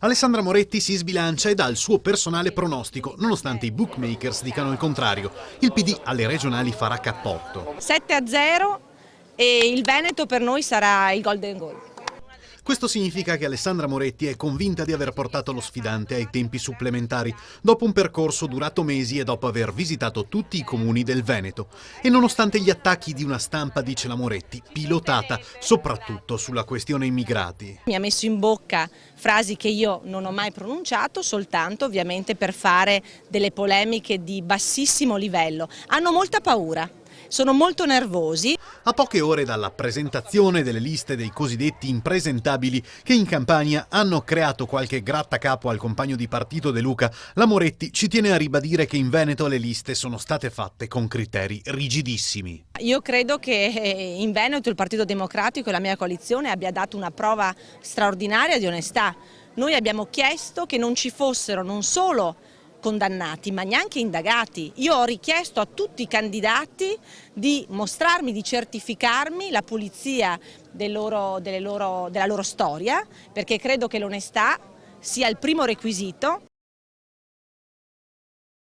Alessandra Moretti si sbilancia e dà il suo personale pronostico, nonostante i bookmakers dicano il contrario. Il PD alle regionali farà cappotto. 7-0 e il Veneto per noi sarà il golden goal. Questo significa che Alessandra Moretti è convinta di aver portato lo sfidante ai tempi supplementari, dopo un percorso durato mesi e dopo aver visitato tutti i comuni del Veneto. E nonostante gli attacchi di una stampa, dice la Moretti, pilotata soprattutto sulla questione immigrati. Mi ha messo in bocca frasi che io non ho mai pronunciato, soltanto ovviamente per fare delle polemiche di bassissimo livello. Hanno molta paura. Sono molto nervosi. A poche ore dalla presentazione delle liste dei cosiddetti impresentabili che in Campania hanno creato qualche grattacapo al compagno di partito De Luca, la Moretti ci tiene a ribadire che in Veneto le liste sono state fatte con criteri rigidissimi. Io credo che in Veneto il Partito Democratico e la mia coalizione abbia dato una prova straordinaria di onestà. Noi abbiamo chiesto che non ci fossero non solo condannati ma neanche indagati. Io ho richiesto a tutti i candidati di mostrarmi, di certificarmi la pulizia della loro storia, perché credo che l'onestà sia il primo requisito.